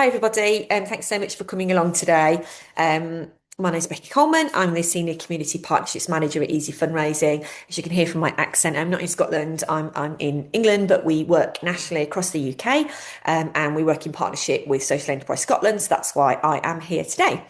Hi everybody, thanks so much for coming along today. My name is Becky Coleman. I'm the Senior Community Partnerships Manager at Easy Fundraising. As you can hear from my accent, I'm not in Scotland, I'm in England, but we work nationally across the UK, and we work in partnership with Social Enterprise Scotland, so that's why I am here today.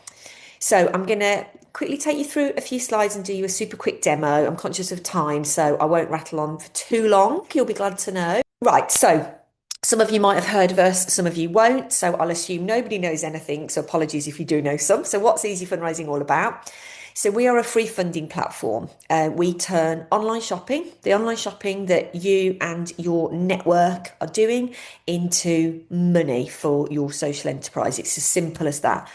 So I'm going to quickly take you through a few slides and do you a super quick demo. I'm conscious of time, so I won't rattle on for too long. You'll be glad to know. Right, so some of you might have heard of us, some of you won't. So I'll assume nobody knows anything. So apologies if you do know some. So what's Easy Fundraising all about? So we are a free funding platform. We turn online shopping, the online shopping that you and your network are doing, into money for your social enterprise. It's as simple as that.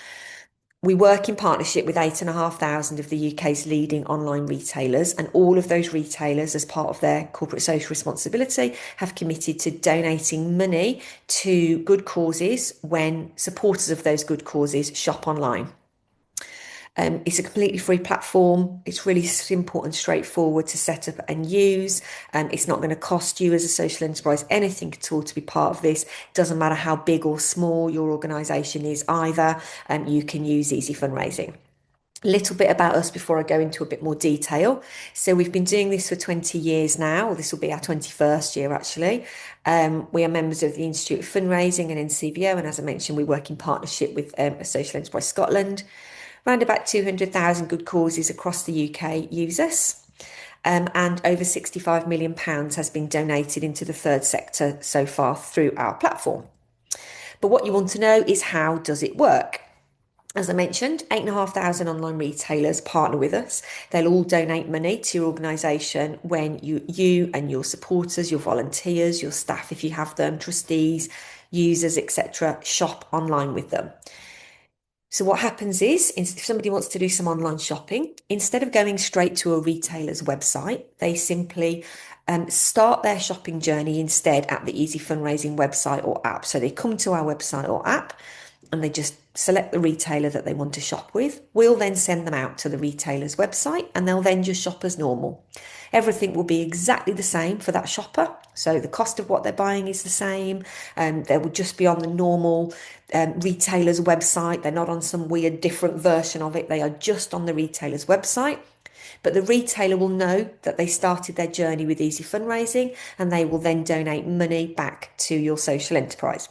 We work in partnership with 8,500 of the UK's leading online retailers, and all of those retailers, as part of their corporate social responsibility, have committed to donating money to good causes when supporters of those good causes shop online. It's a completely free platform. It's really simple and straightforward to set up and use. It's not going to cost you as a social enterprise anything at all to be part of this. It doesn't matter how big or small your organisation is either. You can use Easy Fundraising. A little bit about us before I go into a bit more detail. So we've been doing this for 20 years now. This will be our 21st year actually. We are members of the Institute of Fundraising and NCVO, and as I mentioned, we work in partnership with Social Enterprise Scotland. Around about 200,000 good causes across the UK use us. And over £65 million has been donated into the third sector so far through our platform. But what you want to know is, how does it work? As I mentioned, 8,500 online retailers partner with us. They'll all donate money to your organisation when you and your supporters, your volunteers, your staff, if you have them, trustees, users, etc., shop online with them. So what happens is, if somebody wants to do some online shopping, instead of going straight to a retailer's website, they simply start their shopping journey instead at the Easy Fundraising website or app. So they come to our website or app and they just select the retailer that they want to shop with. We'll then send them out to the retailer's website and they'll then just shop as normal. Everything will be exactly the same for that shopper. So the cost of what they're buying is the same. They will just be on the normal retailer's website. They're not on some weird different version of it. They are just on the retailer's website. But the retailer will know that they started their journey with Easy Fundraising, and they will then donate money back to your social enterprise.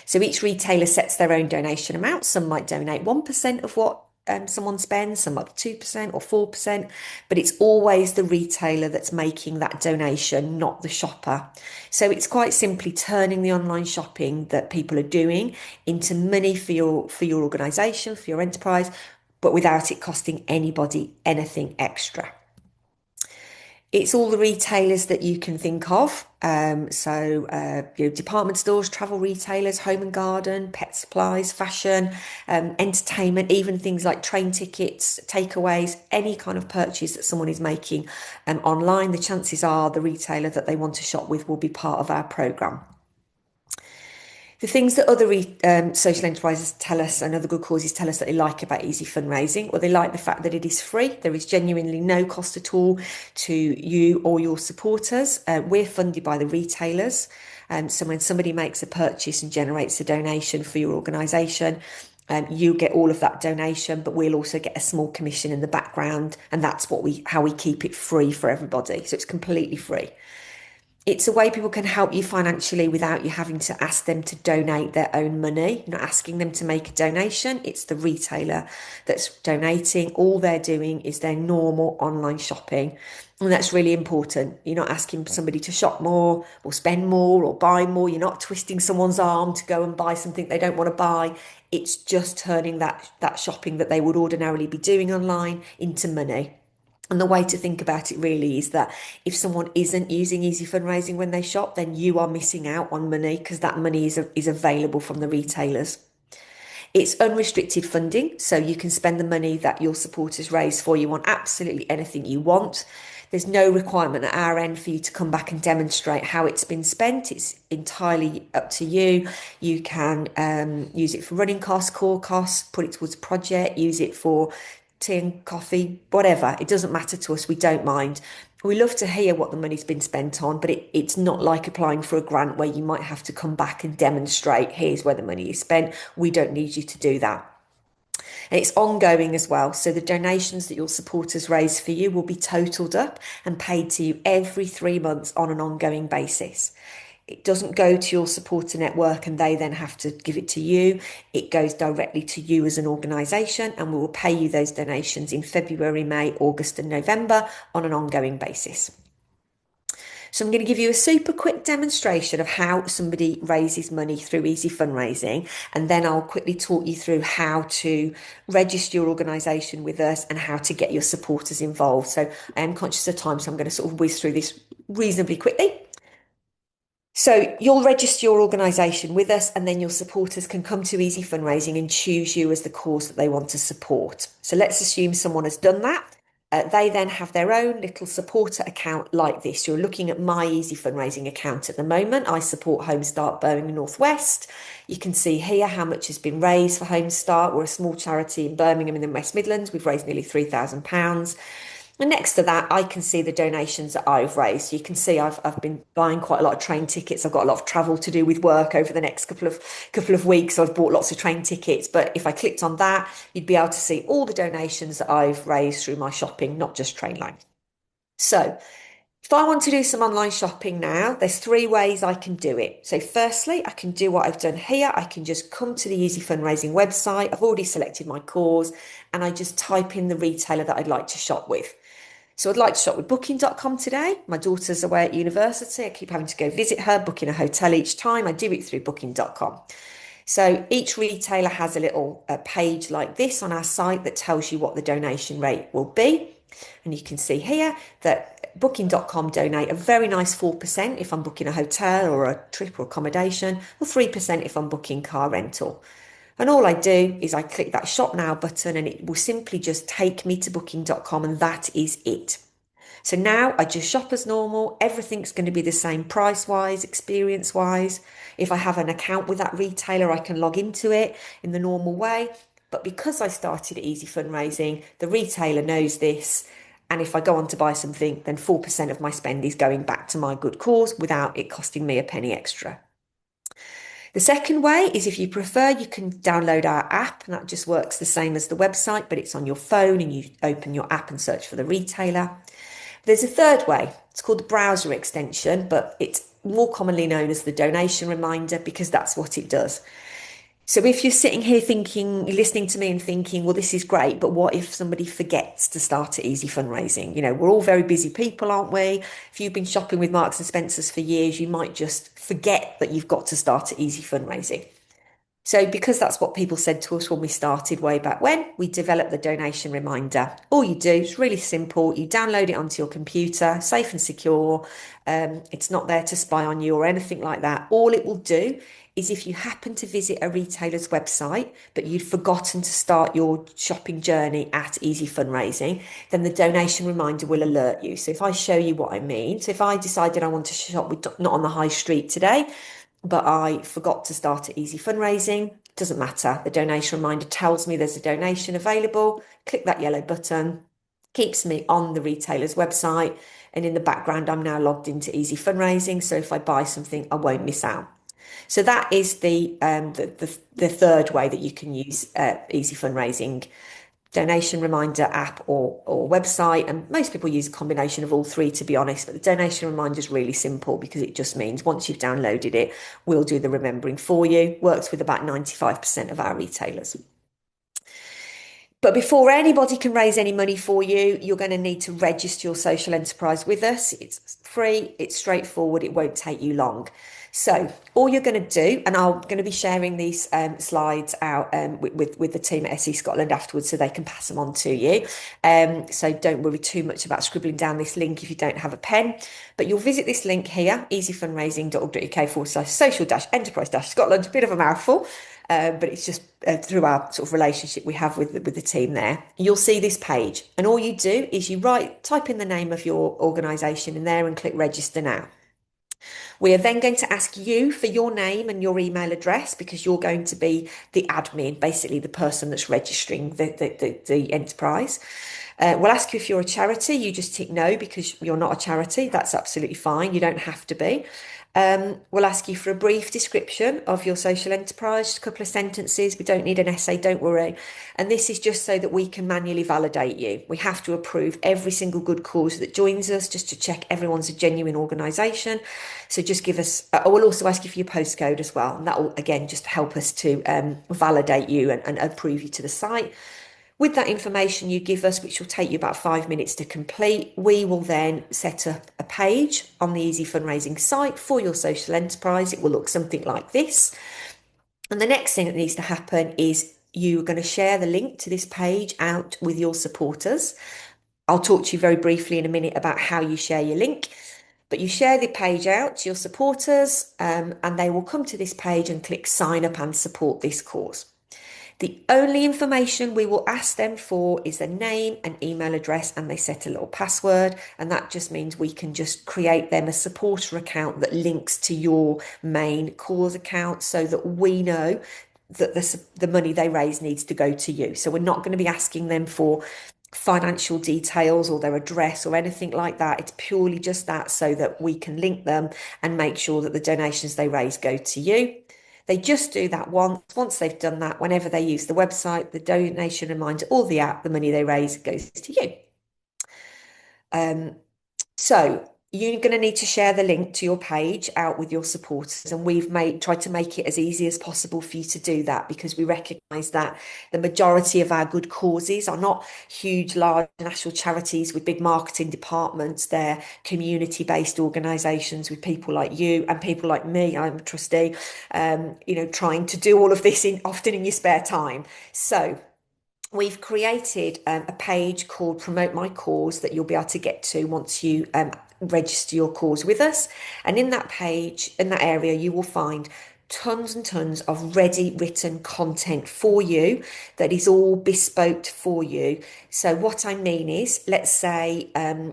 So each retailer sets their own donation amount. Some might donate 1% of what someone spends, some up to 2% or 4%, but it's always the retailer that's making that donation, not the shopper. So it's quite simply turning the online shopping that people are doing into money for your organisation, for your enterprise, but without it costing anybody anything extra. It's all the retailers that you can think of. Department stores, travel retailers, home and garden, pet supplies, fashion, entertainment, even things like train tickets, takeaways, any kind of purchase that someone is making online, the chances are the retailer that they want to shop with will be part of our programme. The things that other social enterprises tell us and other good causes tell us that they like about Easy Fundraising, well, they like the fact that it is free. There is genuinely no cost at all to you or your supporters. We're funded by the retailers. So when somebody makes a purchase and generates a donation for your organisation, you get all of that donation, but we'll also get a small commission in the background, and that's how we keep it free for everybody. So it's completely free. It's a way people can help you financially without you having to ask them to donate their own money. You're not asking them to make a donation. It's the retailer that's donating. All they're doing is their normal online shopping. And that's really important. You're not asking somebody to shop more or spend more or buy more. You're not twisting someone's arm to go and buy something they don't want to buy. It's just turning that shopping that they would ordinarily be doing online into money. And the way to think about it really is that if someone isn't using Easy Fundraising when they shop, then you are missing out on money because that money is available from the retailers. It's unrestricted funding, so you can spend the money that your supporters raise for you on absolutely anything you want. There's no requirement at our end for you to come back and demonstrate how it's been spent. It's entirely up to you. You can use it for running costs, core costs, put it towards a project, use it for tea and coffee, whatever. It doesn't matter to us. We don't mind. We love to hear what the money's been spent on, but it's not like applying for a grant where you might have to come back and demonstrate, here's where the money is spent. We don't need you to do that. And it's ongoing as well. So the donations that your supporters raise for you will be totaled up and paid to you every 3 months on an ongoing basis. It doesn't go to your supporter network and they then have to give it to you. It goes directly to you as an organisation, and we will pay you those donations in February, May, August and November on an ongoing basis. So I'm going to give you a super quick demonstration of how somebody raises money through Easy Fundraising, and then I'll quickly talk you through how to register your organisation with us and how to get your supporters involved. So I am conscious of time, so I'm going to sort of whiz through this reasonably quickly. So you'll register your organisation with us, and then your supporters can come to Easy Fundraising and choose you as the cause that they want to support. So let's assume someone has done that. They then have their own little supporter account like this. You're looking at my Easy Fundraising account at the moment. I support Home Start Birmingham North West. You can see here how much has been raised for Home Start. We're a small charity in Birmingham in the West Midlands. We've raised nearly £3,000. And next to that, I can see the donations that I've raised. You can see I've been buying quite a lot of train tickets. I've got a lot of travel to do with work over the next couple of weeks. So I've bought lots of train tickets. But if I clicked on that, you'd be able to see all the donations that I've raised through my shopping, not just Trainline. So if I want to do some online shopping now, there's 3 ways I can do it. So firstly, I can do what I've done here. I can just come to the Easy Fundraising website. I've already selected my cause and I just type in the retailer that I'd like to shop with. So I'd like to shop with booking.com today. My daughter's away at university. I keep having to go visit her, booking a hotel each time. I do it through booking.com. So each retailer has a little page like this on our site that tells you what the donation rate will be. And you can see here that booking.com donate a very nice 4% if I'm booking a hotel or a trip or accommodation, or 3% if I'm booking car rental. And all I do is I click that shop now button and it will simply just take me to booking.com, and that is it. So now I just shop as normal. Everything's going to be the same price-wise, experience-wise. If I have an account with that retailer, I can log into it in the normal way. But because I started Easy Fundraising, the retailer knows this. And if I go on to buy something, then 4% of my spend is going back to my good cause without it costing me a penny extra. The second way is, if you prefer, you can download our app, and that just works the same as the website, but it's on your phone and you open your app and search for the retailer. There's a third way. It's called the browser extension, but it's more commonly known as the donation reminder because that's what it does. So if you're sitting here thinking, listening to me and thinking, well, this is great, but what if somebody forgets to start at Easy Fundraising? You know, we're all very busy people, aren't we? If you've been shopping with Marks and Spencer's for years, you might just forget that you've got to start at Easy Fundraising. So because that's what people said to us when we started way back when, we developed the donation reminder. All you do is really simple. You download it onto your computer, safe and secure. It's not there to spy on you or anything like that. All it will do is, if you happen to visit a retailer's website, but you'd forgotten to start your shopping journey at Easy Fundraising, then the donation reminder will alert you. So if I show you what I mean, so if I decided I want to shop with, not on the high street today, but I forgot to start at Easy Fundraising, doesn't matter. The donation reminder tells me there's a donation available. Click that yellow button, keeps me on the retailer's website. And in the background, I'm now logged into Easy Fundraising. So if I buy something, I won't miss out. So that is the third way that you can use Easy Fundraising donation reminder app or website. And most people use a combination of all three, to be honest. But the donation reminder is really simple because it just means once you've downloaded it, we'll do the remembering for you. Works with about 95% of our retailers. But before anybody can raise any money for you, you're going to need to register your social enterprise with us. It's free, it's straightforward, it won't take you long. So all you're going to do, and I'm going to be sharing these slides out with the team at SE Scotland afterwards so they can pass them on to you. So don't worry too much about scribbling down this link if you don't have a pen. But you'll visit this link here, easyfundraising.org.uk/social-enterprise-Scotland. A bit of a mouthful. But it's just through our sort of relationship we have with the team there. You'll see this page, and all you do is you type in the name of your organisation in there and click register now. We are then going to ask you for your name and your email address because you're going to be the admin, basically the person that's registering the enterprise. We'll ask you if you're a charity. You just tick no because you're not a charity. That's absolutely fine. You don't have to be. We'll ask you for a brief description of your social enterprise, just a couple of sentences. We don't need an essay, don't worry. And this is just so that we can manually validate you. We have to approve every single good cause that joins us just to check everyone's a genuine organisation. So just give us, I will also ask you for your postcode as well. And that will, again, just help us to validate you and approve you to the site. With that information you give us, which will take you about 5 minutes to complete, we will then set up a page on the Easy Fundraising site for your social enterprise. It will look something like this. And the next thing that needs to happen is you're going to share the link to this page out with your supporters. I'll talk to you very briefly in a minute about how you share your link. But you share the page out to your supporters and they will come to this page and click sign up and support this cause. The only information we will ask them for is their name and email address, and they set a little password. And that just means we can just create them a supporter account that links to your main cause account so that we know that the money they raise needs to go to you. So we're not going to be asking them for financial details or their address or anything like that. It's purely just that so that we can link them and make sure that the donations they raise go to you. They just do that once. Once they've done that, whenever they use the website, the donation reminder or the app, the money they raise goes to you. So you're going to need to share the link to your page out with your supporters, and we've tried to make it as easy as possible for you to do that because we recognise that the majority of our good causes are not huge, large national charities with big marketing departments. They're community-based organisations with people like you and people like me. I'm a trustee, trying to do all of this often in your spare time. So we've created a page called Promote My Cause that you'll be able to get to once you register your cause with us. And in that page, in that area, you will find tons and tons of ready written content for you that is all bespoke for you. So what I mean is, let's say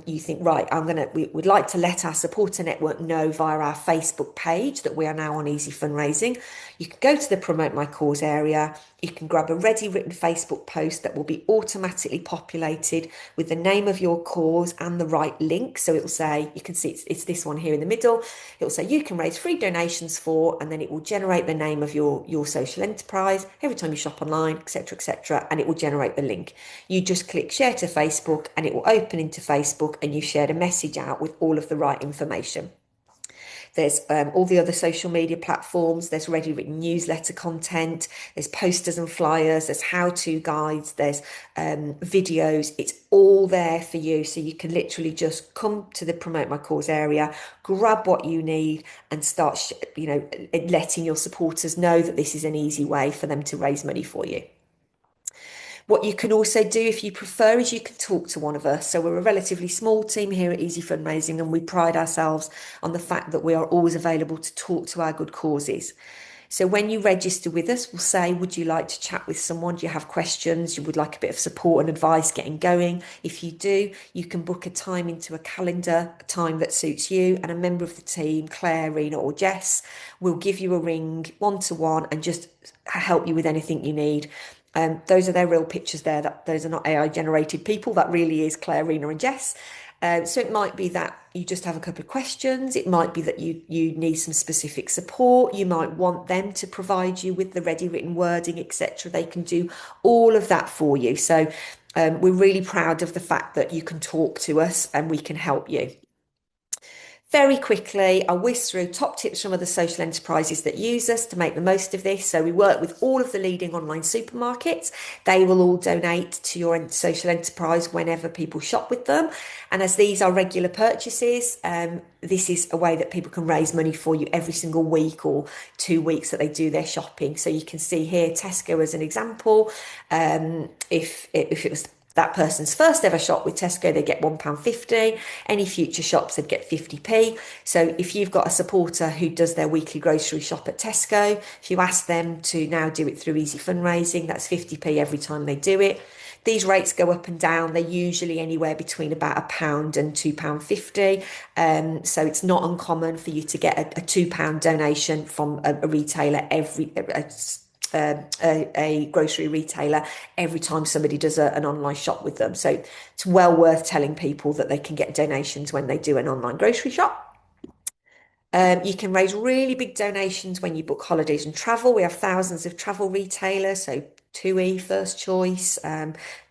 you think, right, we'd like to let our supporter network know via our Facebook page that we are now on Easy Fundraising. You can go to the Promote My Cause area. You can grab a ready written Facebook post that will be automatically populated with the name of your cause and the right link. So it will say, you can see it's this one here in the middle. It will say you can raise free donations for, and then it will generate the name of your social enterprise every time you shop online, etc., and it will generate the link. You just click share to Facebook and it will open into Facebook, and you shared a message out with all of the right information. There's all the other social media platforms. There's ready written newsletter content. There's posters and flyers. There's how-to guides. There's videos. It's all there for you. So you can literally just come to the Promote My Cause area, grab what you need, and start, letting your supporters know that this is an easy way for them to raise money for you. What you can also do, if you prefer, is you can talk to one of us. So we're a relatively small team here at Easy Fundraising, and we pride ourselves on the fact that we are always available to talk to our good causes. So when you register with us, we'll say, would you like to chat with someone? Do you have questions? You would like a bit of support and advice getting going? If you do, you can book a time into a calendar, a time that suits you, and a member of the team, Claire, Rena or Jess, will give you a ring one-to-one and just help you with anything you need. Those are their real pictures there. Those are not AI generated people. That really is Claire, Rena and Jess. So it might be that you just have a couple of questions. It might be that you need some specific support. You might want them to provide you with the ready written wording, etc. They can do all of that for you. So we're really proud of the fact that you can talk to us and we can help you. Very quickly, I'll whiz through top tips from other social enterprises that use us to make the most of this. So we work with all of the leading online supermarkets. They will all donate to your social enterprise whenever people shop with them. And as these are regular purchases, this is a way that people can raise money for you every single week or 2 weeks that they do their shopping. So you can see here Tesco as an example. If it was that person's first ever shop with Tesco, they get £1.50. Any future shops, they'd get 50p. So if you've got a supporter who does their weekly grocery shop at Tesco, if you ask them to now do it through Easy Fundraising, that's 50p every time they do it. These rates go up and down. They're usually anywhere between about £1 and £2.50. So it's not uncommon for you to get a £2 donation from a retailer a grocery retailer every time somebody does an online shop with them. So it's well worth telling people that they can get donations when they do an online grocery shop. You can raise really big donations when you book holidays and travel. We have thousands of travel retailers, so TUI, First Choice,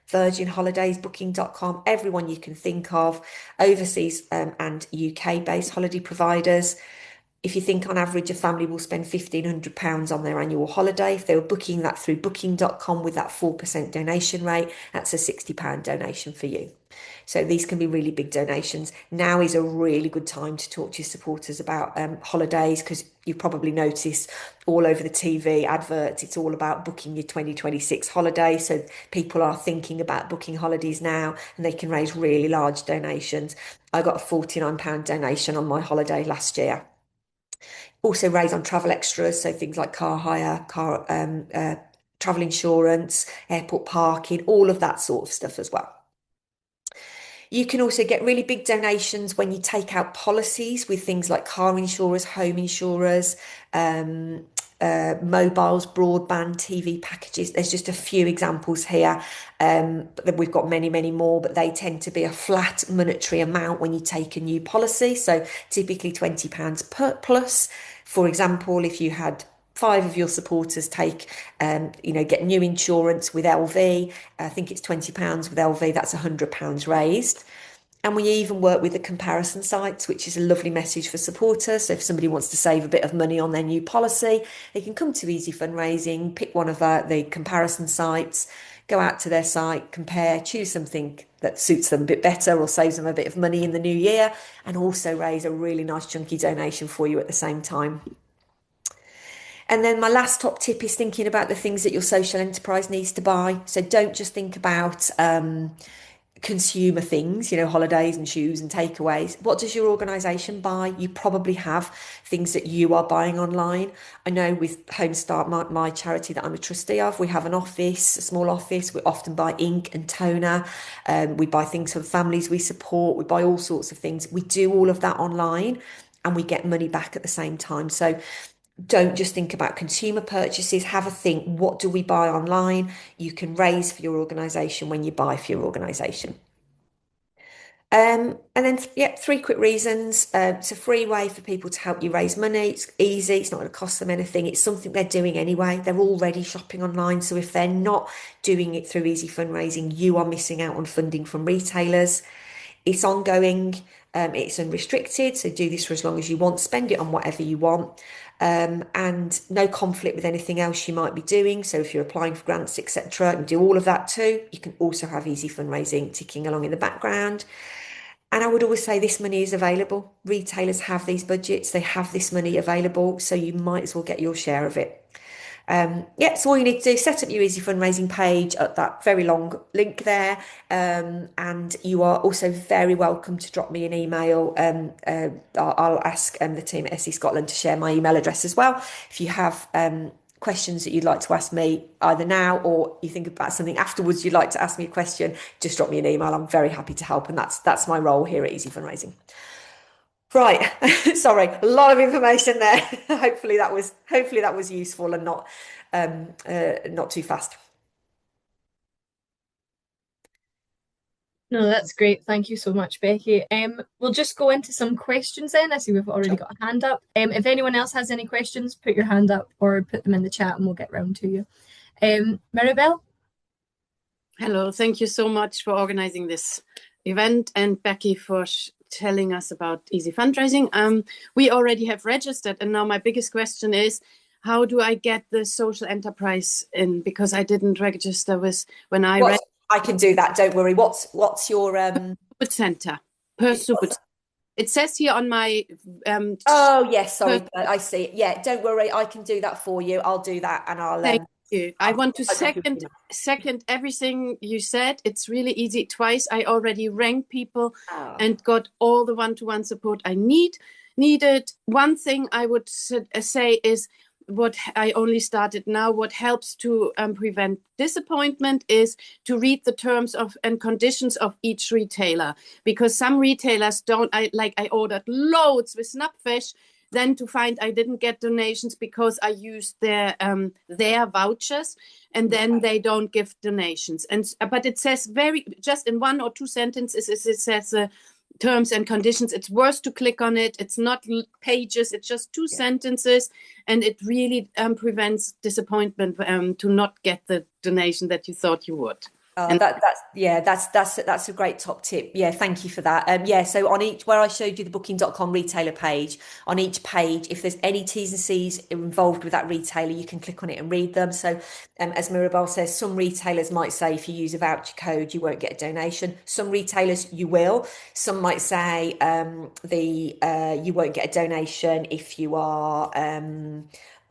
Virgin Holidays, Booking.com, everyone you can think of, overseas and UK-based holiday providers. If you think on average a family will spend £1,500 on their annual holiday, if they were booking that through Booking.com with that 4% donation rate, that's a £60 donation for you. So these can be really big donations. Now is a really good time to talk to your supporters about holidays, because you probably noticed all over the TV adverts, it's all about booking your 2026 holiday. So people are thinking about booking holidays now, and they can raise really large donations. I got a £49 donation on my holiday last year. Also raise on travel extras, so things like car hire, travel insurance, airport parking, all of that sort of stuff as well. You can also get really big donations when you take out policies with things like car insurers, home insurers, mobiles, broadband, TV packages. There's just a few examples here. But we've got many, many more, but they tend to be a flat monetary amount when you take a new policy. So typically £20 per plus. For example, if you had 5 of your supporters get new insurance with LV. I think it's £20 with LV. That's £100 raised. And we even work with the comparison sites, which is a lovely message for supporters. So if somebody wants to save a bit of money on their new policy, they can come to Easy Fundraising, pick one of the comparison sites, go out to their site, compare, choose something that suits them a bit better or saves them a bit of money in the new year, and also raise a really nice chunky donation for you at the same time. And then my last top tip is thinking about the things that your social enterprise needs to buy. So don't just think about consumer things, holidays and shoes and takeaways. What does your organisation buy? You probably have things that you are buying online. I know with Home Start, my charity that I'm a trustee of, we have a small office. We often buy ink and toner. We buy things for the families we support. We buy all sorts of things. We do all of that online, and we get money back at the same time. So don't just think about consumer purchases. Have a think, what do we buy online? You can raise for your organisation when you buy for your organisation. And then, 3 quick reasons. It's a free way for people to help you raise money. It's easy. It's not going to cost them anything. It's something they're doing anyway. They're already shopping online. So if they're not doing it through Easy Fundraising, you are missing out on funding from retailers. It's ongoing. It's unrestricted. So do this for as long as you want. Spend it on whatever you want. And no conflict with anything else you might be doing. So if you're applying for grants, etc., and do all of that too, you can also have Easy Fundraising ticking along in the background. And I would always say this money is available. Retailers have these budgets, they have this money available, so you might as well get your share of it. So all you need to do, set up your Easy Fundraising page at that very long link there. And you are also very welcome to drop me an email. I'll ask the team at SE Scotland to share my email address as well. If you have questions that you'd like to ask me either now, or you think about something afterwards you'd like to ask me a question, just drop me an email. I'm very happy to help, and that's my role here at Easy Fundraising. Right, sorry, a lot of information there. Hopefully that was useful and not too fast. No, that's great. Thank you so much, Becky. We'll just go into some questions then. I see we've already got a hand up. If anyone else has any questions, put your hand up or put them in the chat and we'll get round to you. Maribel? Hello, thank you so much for organizing this event, and Becky for telling us about Easy Fundraising. We already have registered, and now my biggest question is, how do I get the social enterprise in? Because I didn't register when I read. I can do that. Don't worry. What's your Support center per support? It says here on my. Oh yes, sorry, I see. Yeah, don't worry. I can do that for you. I'll do that, and I'll. Thank you. I want to second everything you said. It's really easy. Twice I already rang people and got all the one-to-one support I needed. One thing I would say is, what I only started now, what helps to prevent disappointment is to read the terms of and conditions of each retailer, because some retailers don't. I ordered loads with Snapfish, then to find I didn't get donations because I used their vouchers, and then they don't give donations. And but it says just in 1 or 2 sentences, it says terms and conditions. It's worth to click on it. It's not pages. It's just 2 sentences, and it really prevents disappointment to not get the donation that you thought you would. Oh, that's a great top tip. Yeah, thank you for that. Yeah, so on each, where I showed you the booking.com retailer page, on each page, if there's any T's and C's involved with that retailer, you can click on it and read them. So as Mirabelle says, some retailers might say if you use a voucher code, you won't get a donation. Some retailers you will. Some might say you won't get a donation if you are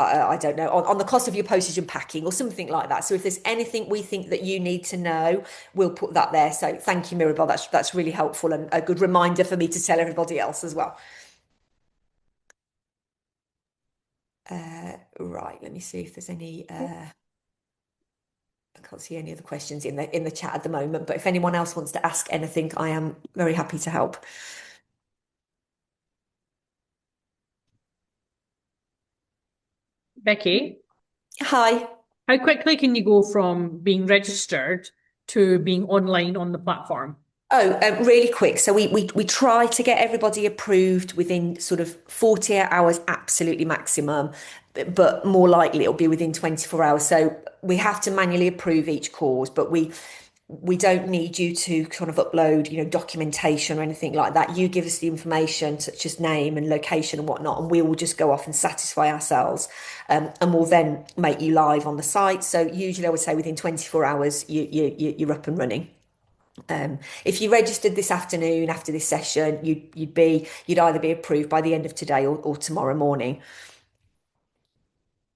I don't know, on the cost of your postage and packing or something like that. So if there's anything we think that you need to know, we'll put that there. So thank you, Mirabelle. That's really helpful and a good reminder for me to tell everybody else as well. Right, let me see if there's any. I can't see any other questions in the chat at the moment, but if anyone else wants to ask anything, I am very happy to help. Becky, Hi. how quickly can you go from being registered to being online on the platform? Oh, really quick. So we try to get everybody approved within sort of 48 hours, absolutely maximum, but more likely it'll be within 24 hours. So we have to manually approve each cause, but we don't need you to kind of upload, documentation or anything like that. You give us the information such as name and location and whatnot, and we will just go off and satisfy ourselves, and we'll then make you live on the site. So usually I would say within 24 hours you're up and running. If you registered this afternoon after this session, you'd either be approved by the end of today or tomorrow morning.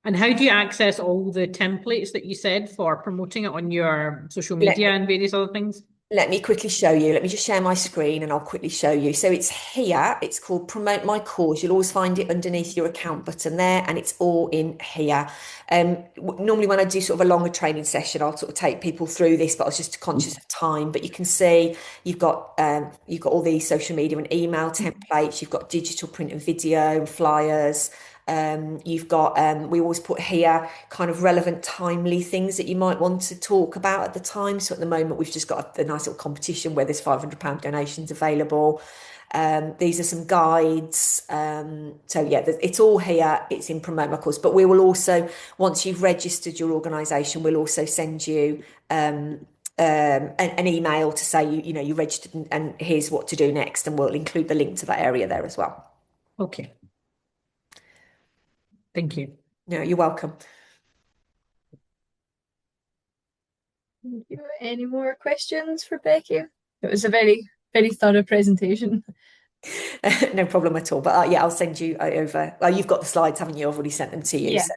And how do you access all the templates that you said for promoting it on your social media and various other things? Let me quickly show you. Let me just share my screen and I'll quickly show you. So it's here. It's called Promote My Cause. You'll always find it underneath your account button there, and it's all in here. Normally when I do sort of a longer training session, I'll sort of take people through this, but I was just conscious of time. But you can see you've got all these social media and email templates. You've got digital print and video and flyers. You've got we always put here kind of relevant, timely things that you might want to talk about at the time. So at the moment we've just got a nice little competition where there's £500 donations available. These are some guides. So yeah, it's all here. It's in Promote My Course, but we will also, once you've registered your organisation, we'll also send you an email to say you registered and here's what to do next, and we'll include the link to that area there as well. Okay. Thank you. No, you're welcome. Thank you. Any more questions for Becky? It was a very, very thorough presentation. No problem at all. But yeah, I'll send you over. Well, you've got the slides, haven't you? I've already sent them to you. Yeah. So,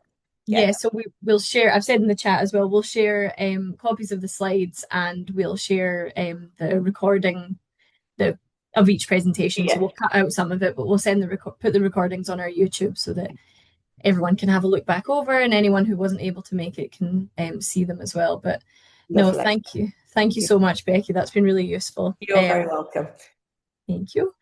yeah. So we'll share, I've said in the chat as well, we'll share copies of the slides, and we'll share the recording of each presentation. Yeah. So we'll cut out some of it, but we'll send put the recordings on our YouTube so that everyone can have a look back over, and anyone who wasn't able to make it can see them as well. But Lovely. no, thank you so much, Becky. That's been really useful. You're very welcome. Thank you.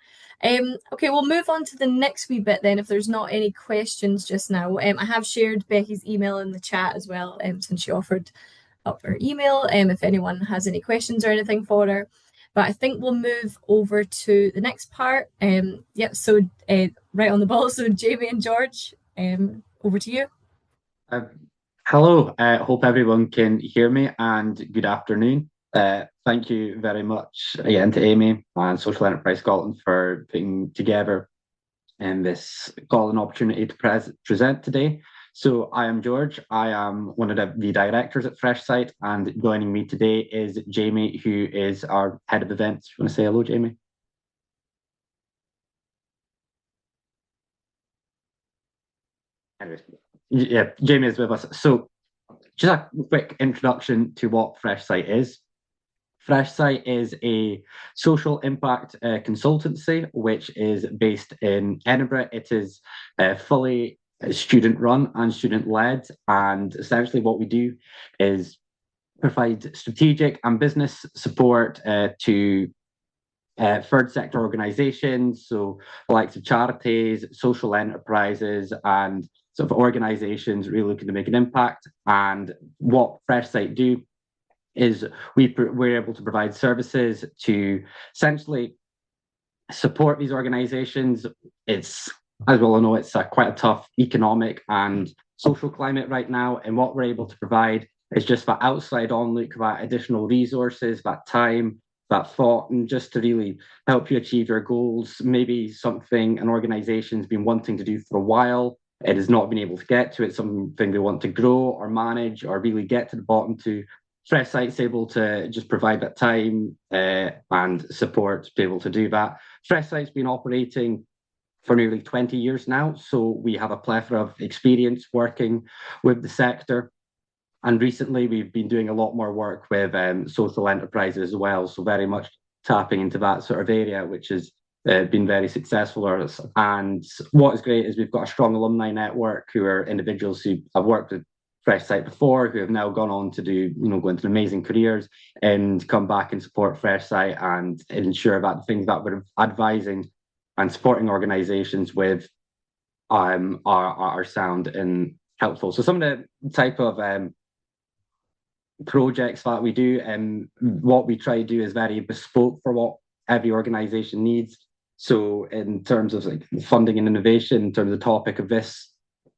Okay, we'll move on to the next wee bit then, if there's not any questions just now. I have shared Becky's email in the chat as well, since she offered up her email, if anyone has any questions or anything for her. But I think we'll move over to the next part. So right on the ball. So Jamie and George, over to you. Hello, hope everyone can hear me, and good afternoon. Thank you very much again to Amy and Social Enterprise Scotland for putting together this golden opportunity to present today. So I am George. I am one of the directors at FreshSight, and joining me today is Jamie, who is our head of events. You want to say hello, Jamie? Anyways, yeah, Jamie is with us. So just a quick introduction to what FreshSight is. FreshSight is a social impact consultancy, which is based in Edinburgh. It is fully student run and student led. And essentially what we do is provide strategic and business support to third sector organisations, so the likes of charities, social enterprises, and sort of organisations really looking to make an impact. And what FreshSight do is we're able to provide services to essentially support these organisations. It's, as we all know, it's quite a tough economic and social climate right now, and what we're able to provide is just that outside on look, that additional resources, that time, that thought, and just to really help you achieve your goals. Maybe something an organization's been wanting to do for a while, it has not been able to get to. It's something they want to grow or manage or really get to the bottom to. FreshSight's able to just provide that time and support to be able to do that. FreshSight's been operating for nearly 20 years now, so we have a plethora of experience working with the sector. And recently, we've been doing a lot more work with social enterprises as well, so very much tapping into that sort of area, which has been very successful for us. And what is great is we've got a strong alumni network who are individuals who have worked with FreshSight before, who have now gone on to do, go into amazing careers and come back and support FreshSight and ensure that the things that we're advising and supporting organisations with are sound and helpful. So some of the type of projects that we do and what we try to do is very bespoke for what every organization needs. So in terms of like funding and innovation, in terms of the topic of this,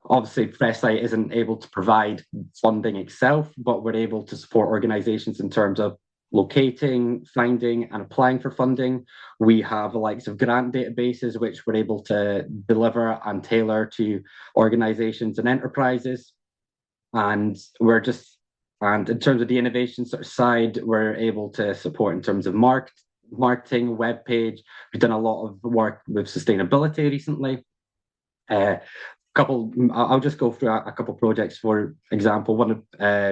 obviously FreshSight isn't able to provide funding itself, but we're able to support organizations in terms of locating, finding and applying for funding. We have the likes of grant databases which we're able to deliver and tailor to organizations and enterprises. And in terms of the innovation sort of side, we're able to support in terms of marketing, web page. We've done a lot of work with sustainability recently. I'll just go through a couple of projects. For example, one of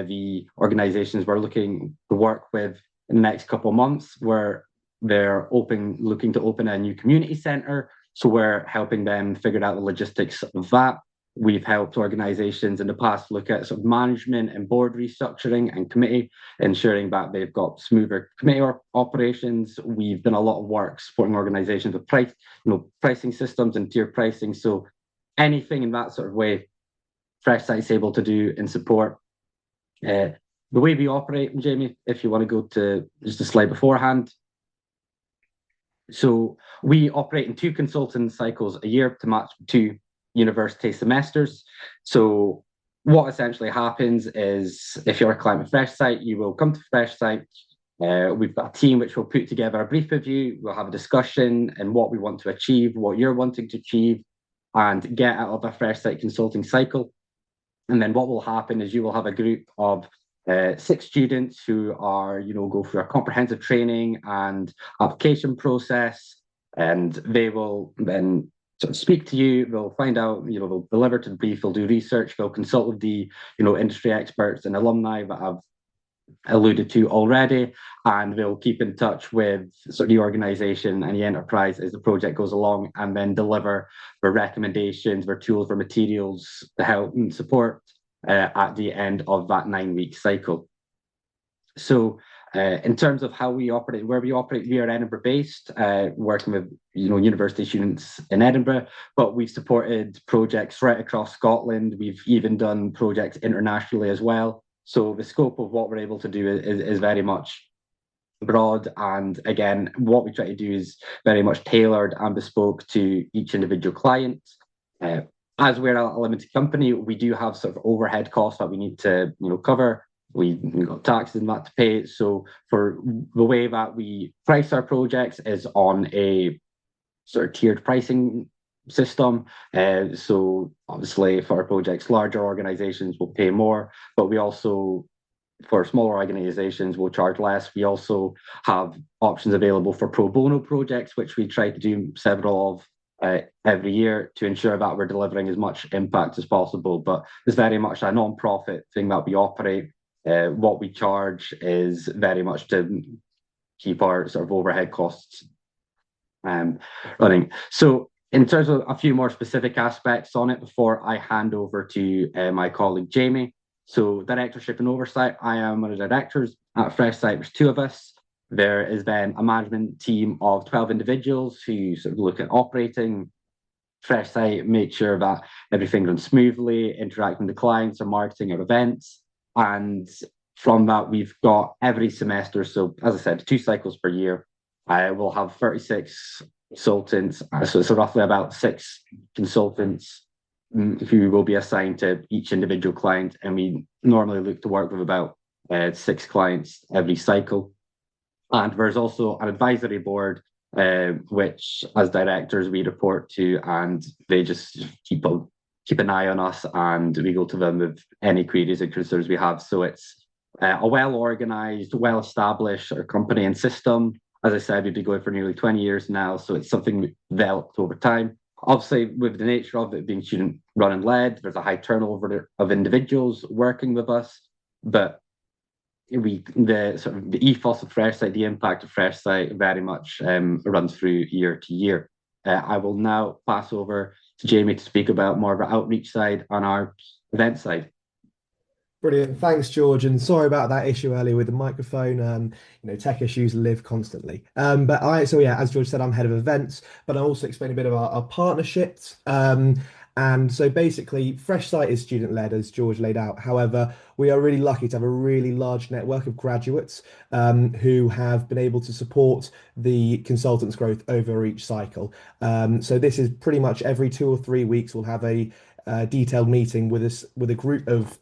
the organizations we're looking to work with in the next couple of months, where they're looking to open a new community centre. So we're helping them figure out the logistics of that. We've helped organisations in the past look at sort of management and board restructuring and committee, ensuring that they've got smoother committee operations. We've done a lot of work supporting organisations with pricing systems and tier pricing. So anything in that sort of way, FreshSight's able to do and support. The way we operate, Jamie, if you want to go to just a slide beforehand. So we operate in 2 consulting cycles a year to match 2 university semesters. So what essentially happens is if you're a client of FreshSight, you will come to FreshSight. We've got a team which will put together a brief with you. We'll have a discussion and what we want to achieve, what you're wanting to achieve, and get out of a FreshSight consulting cycle. And then what will happen is you will have a group of 6 students who are, go through a comprehensive training and application process, and they will then sort of speak to you. They'll find out, they'll deliver to the brief, they'll do research, they'll consult with the, industry experts and alumni that I've alluded to already, and they'll keep in touch with sort of the organisation and the enterprise as the project goes along, and then deliver their recommendations, their tools, their materials to help and support at the end of that 9-week cycle. So in terms of how we operate, where we operate, we are Edinburgh based, working with university students in Edinburgh, but we've supported projects right across Scotland. We've even done projects internationally as well. So the scope of what we're able to do is very much broad. And again, what we try to do is very much tailored and bespoke to each individual client. As we're a limited company, we do have sort of overhead costs that we need to cover. We've got taxes and that to pay. So for the way that we price our projects is on a sort of tiered pricing system. So obviously for our projects, larger organizations will pay more, but we also, for smaller organizations, will charge less. We also have options available for pro bono projects, which we try to do several of every year to ensure that we're delivering as much impact as possible. But it's very much a non-profit thing that we operate. What we charge is very much to keep our sort of overhead costs running. So In terms of a few more specific aspects on it before I hand over to my colleague Jamie. So directorship and oversight, I am one of the directors at FreshSight. There's two of us. There is then a management team of 12 individuals who sort of look at operating FreshSight, make sure that everything runs smoothly, interacting with the clients or marketing or events. And from that, we've got every semester, so as I said, 2 cycles per year. I will have 36 consultants, so it's roughly about 6 consultants who will be assigned to each individual client, and we normally look to work with about 6 clients every cycle. And there's also an advisory board, which as directors we report to, and they just keep an eye on us, and we go to them with any queries and concerns we have. So it's a well-organized, well-established company and system. As I said, we've been going for nearly 20 years now, so it's something we've developed over time. Obviously, with the nature of it being student-run and led, there's a high turnover of individuals working with us, but the ethos of FreshSight, the impact of FreshSight very much runs through year to year. I will now pass over to Jamie to speak about more of our outreach side and our event side. Brilliant. Thanks, George. And sorry about that issue earlier with the microphone. Tech issues live constantly. As George said, I'm head of events, but I also explain a bit about our partnerships. And so basically, FreshSight is student-led, as George laid out. However, we are really lucky to have a really large network of graduates who have been able to support the consultants' growth over each cycle. So this is pretty much every 2 or 3 weeks, we'll have a detailed meeting with a group of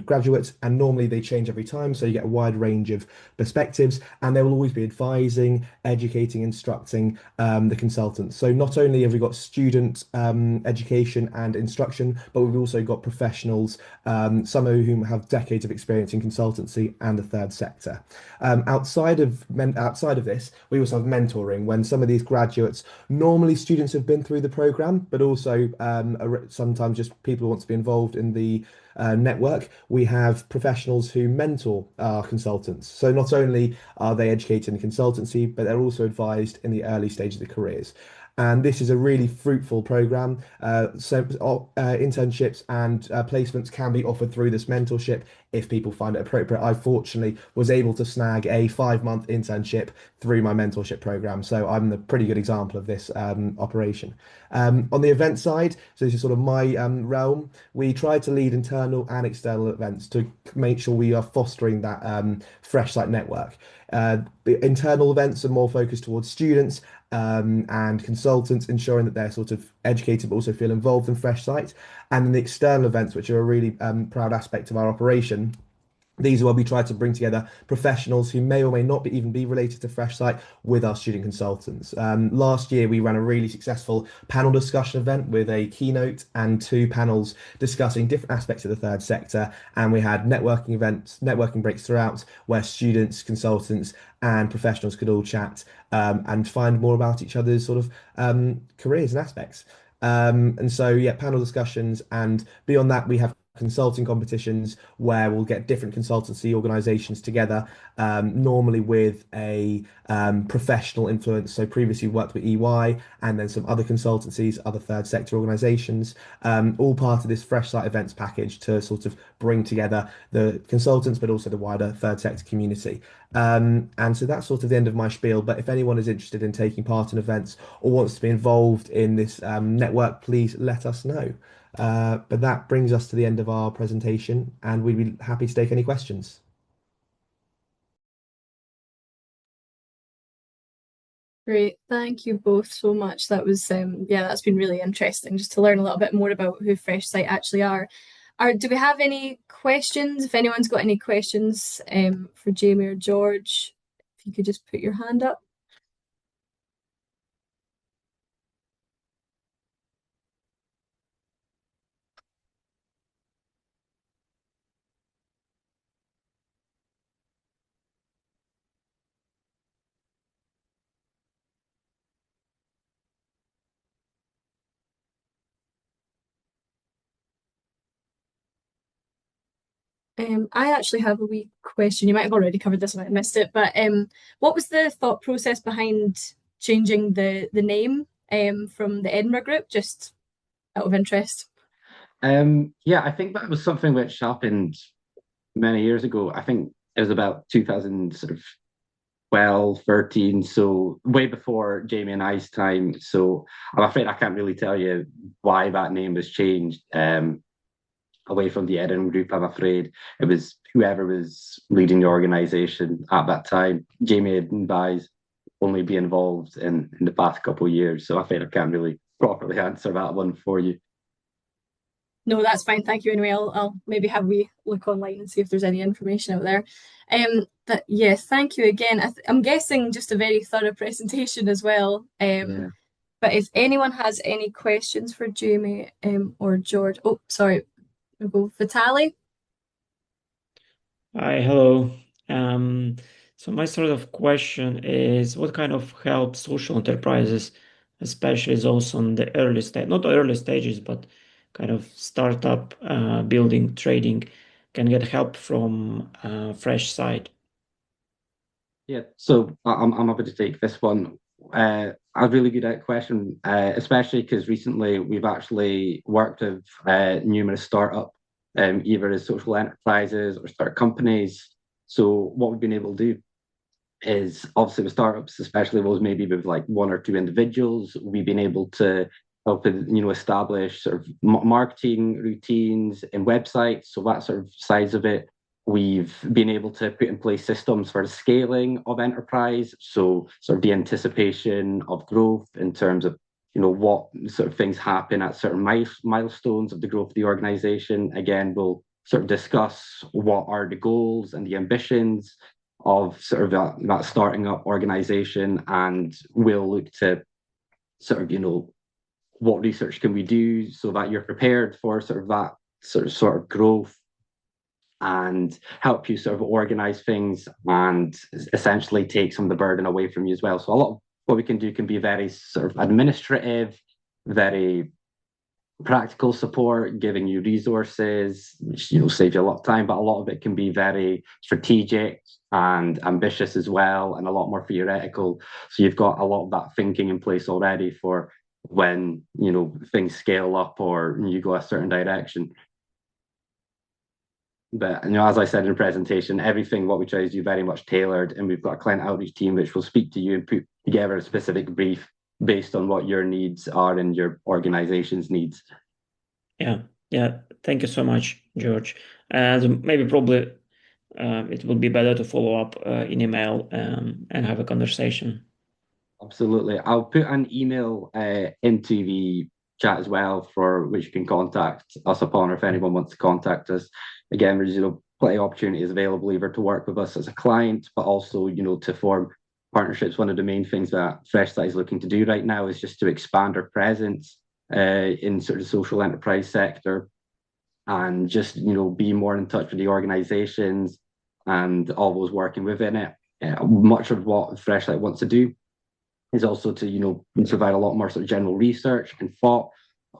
graduates, and normally they change every time, so you get a wide range of perspectives, and they will always be advising, educating, instructing the consultants. So not only have we got student education and instruction, but we've also got professionals, some of whom have decades of experience in consultancy and the third sector. Outside of this, we also have mentoring, when some of these graduates, normally students have been through the program, but also sometimes just people who want to be involved in the network. We have professionals who mentor our consultants. So not only are they educated in consultancy, but they're also advised in the early stage of their careers. And this is a really fruitful program. Internships and placements can be offered through this mentorship if people find it appropriate. I fortunately was able to snag a 5-month internship through my mentorship program. So I'm a pretty good example of this operation. On the event side, so this is sort of my realm, we try to lead internal and external events to make sure we are fostering that FreshSight network. The internal events are more focused towards students and consultants, ensuring that they're sort of educated but also feel involved in FreshSight. And then the external events, which are a really proud aspect of our operation. These are where we try to bring together professionals who may or may not even be related to FreshSight with our student consultants. Last year, we ran a really successful panel discussion event with a keynote and 2 panels discussing different aspects of the third sector. And we had networking breaks throughout, where students, consultants, and professionals could all chat and find more about each other's sort of careers and aspects. Panel discussions, and beyond that, we have consulting competitions where we'll get different consultancy organizations together, normally with a professional influence. So previously worked with EY and then some other consultancies, other third sector organizations, all part of this FreshSight events package to sort of bring together the consultants, but also the wider third sector community. And so that's sort of the end of my spiel. But if anyone is interested in taking part in events or wants to be involved in this network, please let us know. But that brings us to the end of our presentation, and we'd be happy to take any questions. Great, thank you both so much. That was that's been really interesting just to learn a little bit more about who FreshSight actually are. Do we have any questions? If anyone's got any questions for Jamie or George, if you could just put your hand up. I actually have a wee question. You might have already covered this, I might have missed it, but what was the thought process behind changing the name from the Edinburgh group, just out of interest? Yeah, I think that was something which happened many years ago. I think it was about 2000 sort of 12, 13, so way before Jamie and I's time. So I'm afraid I can't really tell you why that name was changed away from the Edinburgh group. I'm afraid it was whoever was leading the organisation at that time. Jamie and I's only be involved in the past couple of years, so I think I can't really properly answer that one for you. No, that's fine. Thank you. Anyway, I'll maybe have we look online and see if there's any information out there. But yes, thank you again. I'm guessing just a very thorough presentation as well. Yeah. But if anyone has any questions for Jamie or George, oh, sorry, we'll go Vitaly. Hi, hello. So my sort of question is, what kind of help social enterprises, especially those on the early stage, not the early stages, but kind of startup building, trading, can get help from FreshSight? Yeah, so I'm happy to take this one. A really good question, especially because recently we've actually worked with numerous startup, either as social enterprises or start companies. So what we've been able to do is obviously with startups, especially those maybe with like one or two individuals, we've been able to help with, establish sort of marketing routines and websites. So that sort of size of it. We've been able to put in place systems for the scaling of enterprise. So sort of the anticipation of growth in terms of, what sort of things happen at certain milestones of the growth of the organization. Again, we'll sort of discuss what are the goals and the ambitions of sort of that starting up organization, and we'll look to sort of, what research can we do so that you're prepared for sort of that sort of growth, and help you sort of organize things and essentially take some of the burden away from you as well. So a lot of what we can do can be very sort of administrative, very practical support, giving you resources, which save you a lot of time, but a lot of it can be very strategic and ambitious as well, and a lot more theoretical. So you've got a lot of that thinking in place already for when things scale up or you go a certain direction. But as I said in the presentation, everything what we try to do very much tailored, and we've got a client outreach team which will speak to you and put together a specific brief based on what your needs are and your organization's needs. Yeah. Thank you so much, George. And maybe probably it would be better to follow up in email and have a conversation. Absolutely. I'll put an email into the chat as well, for which you can contact us upon, or if anyone wants to contact us. Again, there's plenty of opportunities available either to work with us as a client, but also to form partnerships. One of the main things that FreshSight is looking to do right now is just to expand our presence in sort of the social enterprise sector, and just be more in touch with the organizations and all those working within it. Much of what FreshSight wants to do is also to provide a lot more sort of general research and thought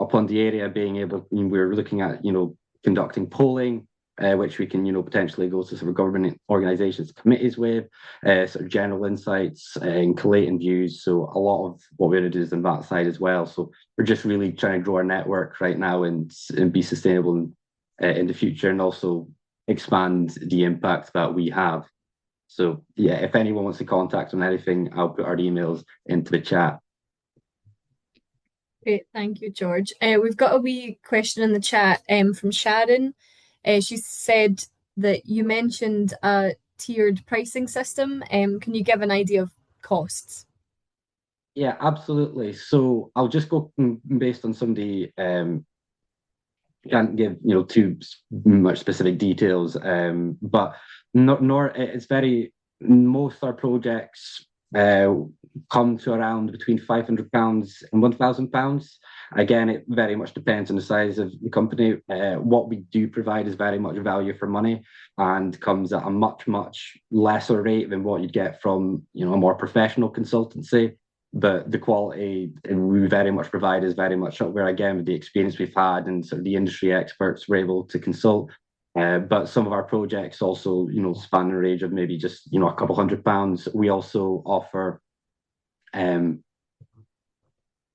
upon the area, being able, we're looking at conducting polling, which we can potentially go to sort of government organizations, committees with, sort of general insights and collating views. So a lot of what we're going to do is on that side as well. So we're just really trying to grow our network right now and be sustainable in the future, and also expand the impact that we have. So yeah, if anyone wants to contact on anything, I'll put our emails into the chat. Great, thank you, George. We've got a wee question in the chat from Sharon. She said that you mentioned a tiered pricing system. Can you give an idea of costs? Yeah, absolutely. So I'll just go based on some of the can't give too much specific details, but it's very, most our projects come to around between £500 and £1,000. Again, it very much depends on the size of the company. What we do provide is very much value for money, and comes at a much lesser rate than what you'd get from a more professional consultancy. But the quality we very much provide is very much up where, again, with the experience we've had and sort of the industry experts we're able to consult. But some of our projects also, span the range of maybe just, a couple £100. We also offer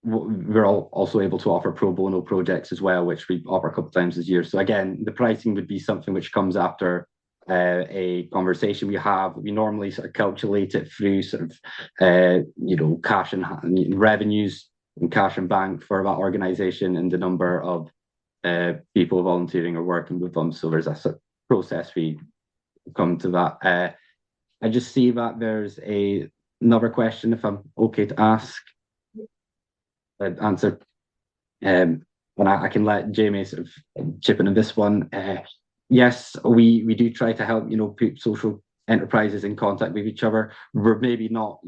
we're also able to offer pro bono projects as well, which we offer a couple of times this year. So again, the pricing would be something which comes after a conversation we have. We normally sort of calculate it through sort of cash and revenues and cash and bank for that organization and the number of people volunteering or working with them. So there's a sort of process we come to that. I just see that there's another question, if I'm okay to ask. Answer. And I can let Jamie sort of chip in on this one. Yes, we do try to help, put social enterprises in contact with each other. We're maybe not,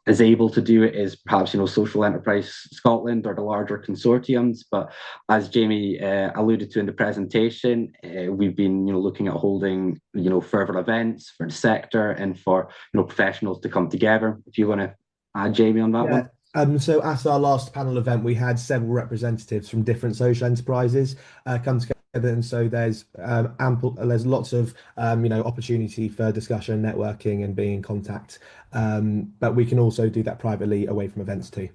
as able to do it as perhaps, Social Enterprise Scotland or the larger consortiums. But as Jamie alluded to in the presentation, we've been, looking at holding, further events for the sector and for, professionals to come together. If you want to add, Jamie, on that one. So at our last panel event, we had several representatives from different social enterprises come together, and so there's lots of opportunity for discussion, networking, and being in contact. But we can also do that privately away from events too.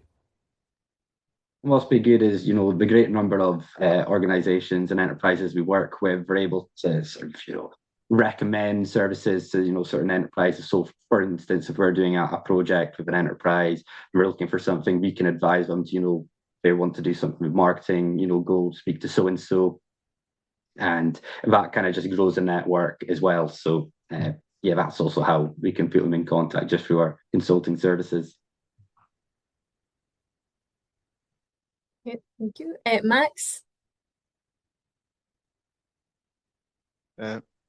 What's been good is, the great number of organisations and enterprises we work with are able to sort of, recommend services to, certain enterprises. So for instance, if we're doing a project with an enterprise, we're looking for something, we can advise them to, they want to do something with marketing, go speak to so-and-so. And that kind of just grows a network as well. So that's also how we can put them in contact just through our consulting services. Okay, thank you. Max?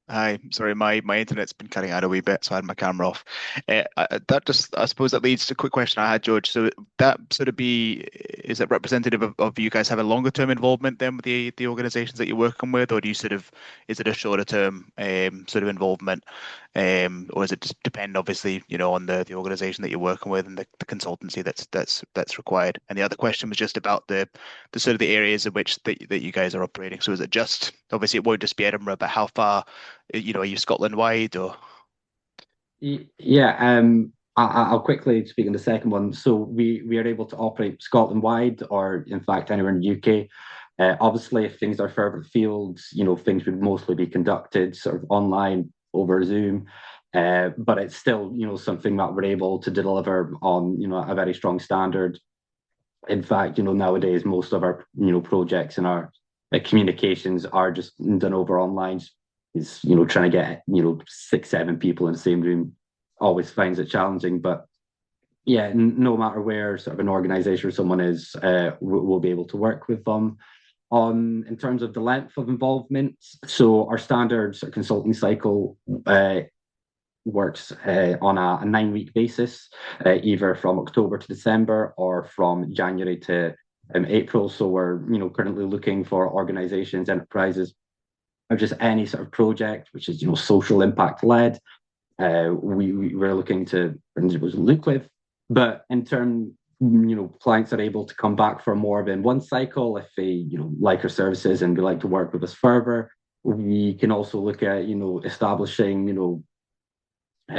Hi, sorry, my internet's been cutting out a wee bit, so I had my camera off. I suppose that leads to a quick question I had, George. So that sort of is it representative of you guys having longer term involvement then with the organizations that you're working with, or is it a shorter term sort of involvement, or is it just depend obviously, on the organization that you're working with and the consultancy that's required? And the other question was just about the sort of the areas in which that you guys are operating. So is it just obviously it won't just be Edinburgh, but how far? Are you Scotland wide or? Yeah, I'll quickly speak on the second one. So we are able to operate Scotland wide, or in fact anywhere in the UK. Obviously, if things are further afield, things would mostly be conducted sort of online over Zoom. But it's still, something that we're able to deliver on, a very strong standard. In fact, nowadays most of our, projects and our communications are just done over online. Is trying to get 6-7 people in the same room always finds it challenging, but yeah, no matter where sort of an organization or someone is, we'll be able to work with them. In terms of the length of involvement, so our standard sort of consulting cycle works on a 9-week basis, either from October to December or from January to April. So we're currently looking for organizations, enterprises, or just any sort of project which is social impact led. We're looking to look with, but in turn, clients are able to come back for more than one cycle if they like our services and would like to work with us further. We can also look at establishing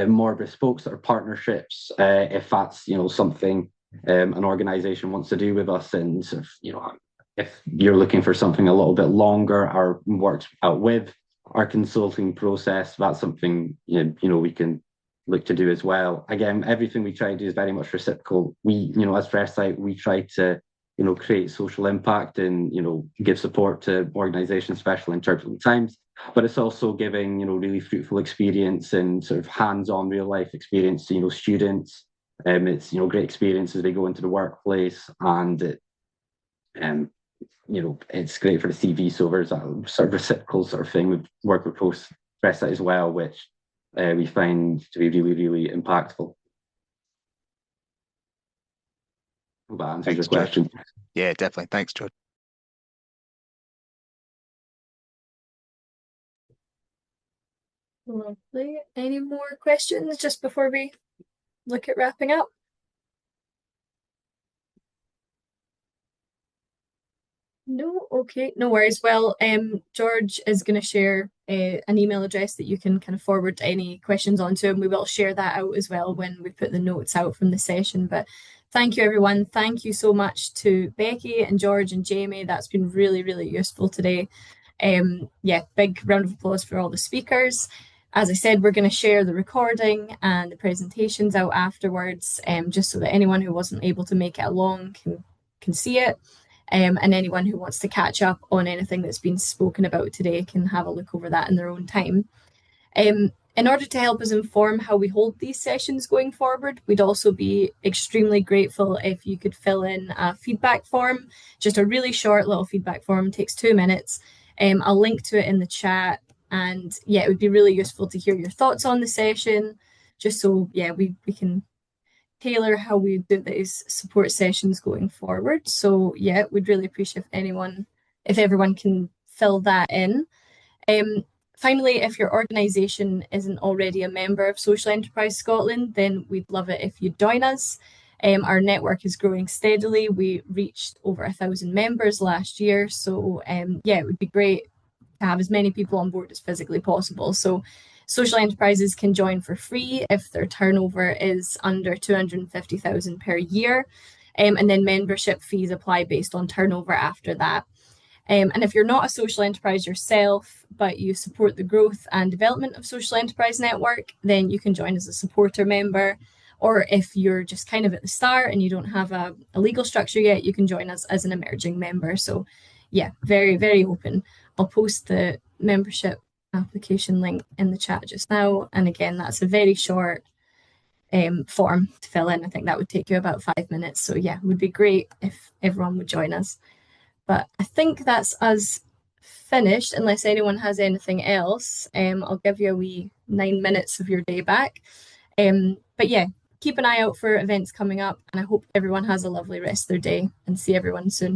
more bespoke sort of partnerships if that's something an organization wants to do with us, and sort of, if you're looking for something a little bit longer or works out with our consulting process, that's something we can look to do as well. Again, everything we try to do is very much reciprocal. We, as FreshSight, we try to create social impact and give support to organizations, especially in turbulent times. But it's also giving really fruitful experience and sort of hands-on real life experience to students. It's great experience as they go into the workplace, and it it's great for the CV. So there's a sort of reciprocal sort of thing. We work with FreshSight as well, which we find to be really, really impactful. Hope that answers your question. Yeah, definitely. Thanks, George. Lovely. Any more questions just before we look at wrapping up? No, okay, no worries. Well, George is going to share an email address that you can kind of forward any questions onto, and we will share that out as well when we put the notes out from the session. But Thank you, everyone. Thank you so much to Becky and George and Jamie. That's been really, really useful today. Yeah, big round of applause for all the speakers. As I said, we're going to share the recording and the presentations out afterwards, just so that anyone who wasn't able to make it along can see it. And anyone who wants to catch up on anything that's been spoken about today can have a look over that in their own time. In order to help us inform how we hold these sessions going forward, we'd also be extremely grateful if you could fill in a feedback form, just a really short little feedback form, takes 2 minutes. I'll link to it in the chat, and yeah, it would be really useful to hear your thoughts on the session, just so yeah, we can tailor how we do these support sessions going forward. So yeah, we'd really appreciate if everyone can fill that in. Finally, if your organisation isn't already a member of Social Enterprise Scotland, then we'd love it if you join us. Our network is growing steadily. We reached over 1,000 members last year. So yeah, it would be great to have as many people on board as physically possible. So social enterprises can join for free if their turnover is under 250,000 per year. And then membership fees apply based on turnover after that. And if you're not a social enterprise yourself, but you support the growth and development of Social Enterprise Network, then you can join as a supporter member. Or if you're just kind of at the start and you don't have a legal structure yet, you can join us as an emerging member. So yeah, very, very open. I'll post the membership application link in the chat just now. And again, that's a very short form to fill in. I think that would take you about 5 minutes. So yeah, it would be great if everyone would join us. But I think that's us finished, unless anyone has anything else. I'll give you a wee 9 minutes of your day back. But yeah, keep an eye out for events coming up, and I hope everyone has a lovely rest of their day, and see everyone soon.